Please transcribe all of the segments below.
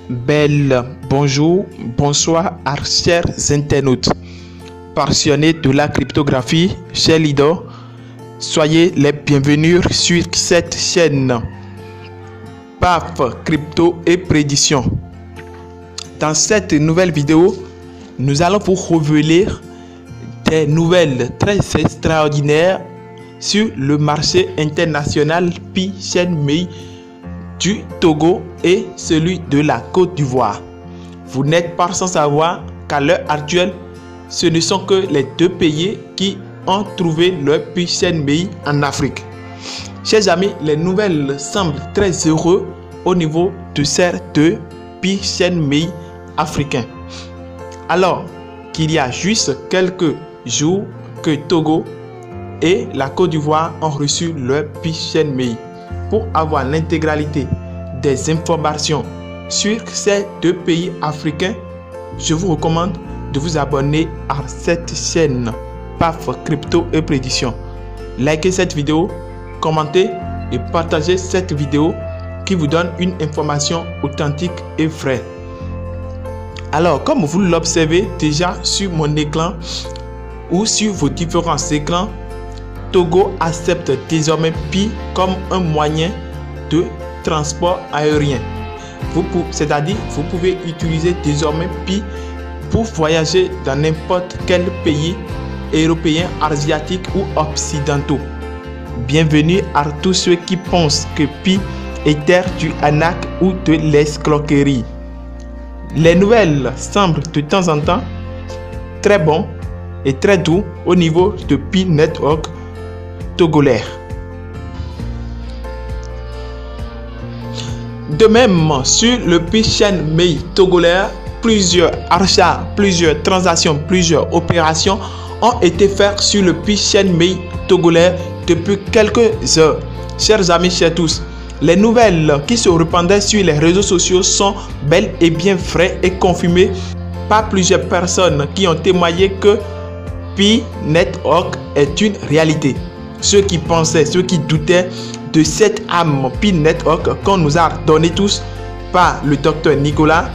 Belle, bonjour, bonsoir à chers internautes. Passionnés de la cryptographie, chers leaders, soyez les bienvenus sur cette chaîne. PAF, crypto et prédiction. Dans cette nouvelle vidéo, nous allons vous révéler des nouvelles très extraordinaires sur le marché international Pi-Shen-Mei du Togo et celui de la Côte d'Ivoire. Vous n'êtes pas sans savoir qu'à l'heure actuelle, ce ne sont que les deux pays qui ont trouvé leur Pi-Shen-Mei en Afrique. Chers amis, les nouvelles semblent très heureuses au niveau de ces deux Pi-Shen-Mei africains. Alors qu'il y a juste quelques jours que Togo et la Côte d'Ivoire ont reçu leur Pi-Shen-Mei. Pour avoir l'intégralité des informations sur ces deux pays africains, je vous recommande de vous abonner à cette chaîne PAF Crypto et Prédiction. Likez cette vidéo, commentez et partagez cette vidéo qui vous donne une information authentique et vraie. Alors, comme vous l'observez déjà sur mon écran ou sur vos différents écrans, Togo accepte désormais Pi comme un moyen de transport aérien. C'est-à-dire, vous pouvez utiliser désormais Pi pour voyager dans n'importe quel pays européen, asiatique ou occidentaux. Bienvenue à tous ceux qui pensent que Pi est du arnaque ou de l'escroquerie. Les nouvelles semblent de temps en temps très bons et très doux au niveau de Pi Network togolais. De même, sur le Pi-Shen-Mei togolais, plusieurs achats, plusieurs transactions, plusieurs opérations ont été faites sur le Pi-Shen-Mei togolais depuis quelques heures. Chers amis, chers tous, les nouvelles qui se répandaient sur les réseaux sociaux sont bel et bien vraies et confirmées par plusieurs personnes qui ont témoigné que Pi Network est une réalité. Ceux qui pensaient, ceux qui doutaient de cette âme Pi Network qu'on nous a donné tous par le docteur Nicolas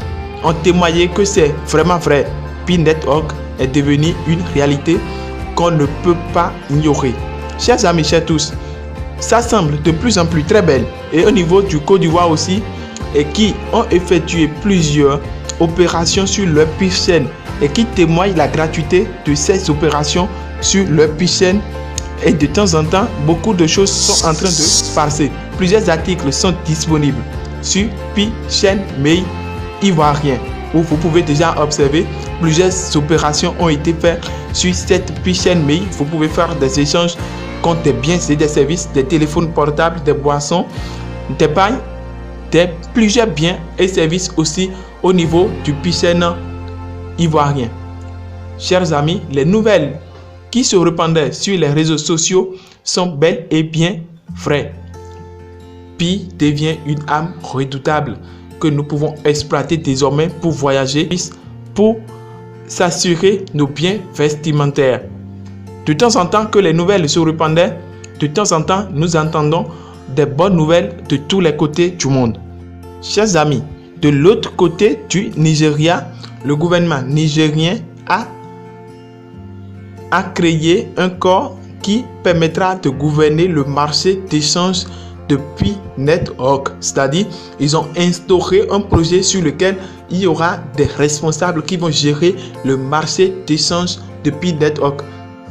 ont témoigné que c'est vraiment vrai. Pi Network est devenu une réalité qu'on ne peut pas ignorer. Chers amis, chers tous, ça semble de plus en plus très belle. Et au niveau du Côte d'Ivoire aussi, et qui ont effectué plusieurs opérations sur leur Pi-Shen et qui témoignent la gratuité de ces opérations sur leur Pi-Shen. Et de temps en temps, beaucoup de choses sont en train de passer. Plusieurs articles sont disponibles sur Pi-Shen-Mei ivoirien, où vous pouvez déjà observer plusieurs opérations ont été faites sur cette Pi-Shen-Mei. Vous pouvez faire des échanges contre des biens et des services, des téléphones portables, des boissons, des pailles, plusieurs biens et services aussi au niveau du Pi-Shen ivoirien. Chers amis, les nouvelles qui se répandaient sur les réseaux sociaux sont bel et bien vraies. Pi devient une âme redoutable que nous pouvons exploiter désormais pour voyager, pour s'assurer nos biens vestimentaires. De temps en temps que les nouvelles se répandaient, de temps en temps nous entendons des bonnes nouvelles de tous les côtés du monde. Chers amis, de l'autre côté du Nigeria, le gouvernement nigérien a créé un corps qui permettra de gouverner le marché d'échange de Pi Network. C'est-à-dire, ils ont instauré un projet sur lequel il y aura des responsables qui vont gérer le marché d'échange de Pi Network.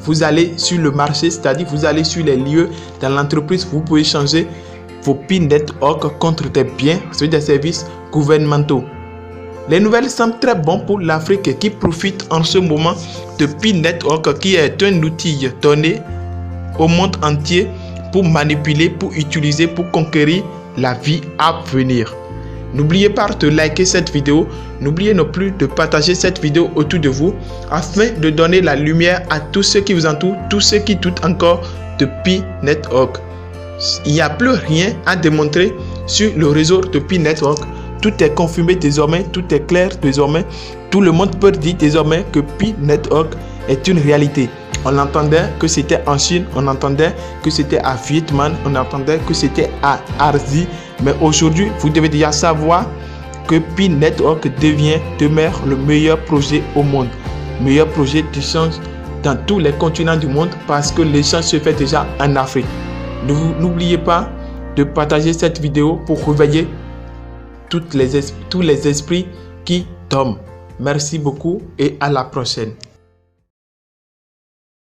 Vous allez sur le marché, c'est-à-dire vous allez sur les lieux dans l'entreprise, vous pouvez changer vos Pi Network contre des biens, sur des services gouvernementaux. Les nouvelles semblent très bonnes pour l'Afrique qui profite en ce moment de Pi Network qui est un outil donné au monde entier pour manipuler, pour utiliser, pour conquérir la vie à venir. N'oubliez pas de liker cette vidéo, n'oubliez non plus de partager cette vidéo autour de vous afin de donner la lumière à tous ceux qui vous entourent, tous ceux qui doutent encore de Pi Network. Il n'y a plus rien à démontrer sur le réseau de Pi Network. Tout est confirmé désormais, tout est clair désormais. Tout le monde peut dire désormais que Pi Network est une réalité. On entendait que c'était en Chine, on entendait que c'était à Vietnam, on entendait que c'était à Asie. Mais aujourd'hui, vous devez déjà savoir que Pi Network demeure le meilleur projet au monde, meilleur projet d'échange dans tous les continents du monde parce que l'échange se fait déjà en Afrique. N'oubliez pas de partager cette vidéo pour réveiller tous les esprits qui dorment. Merci beaucoup et à la prochaine.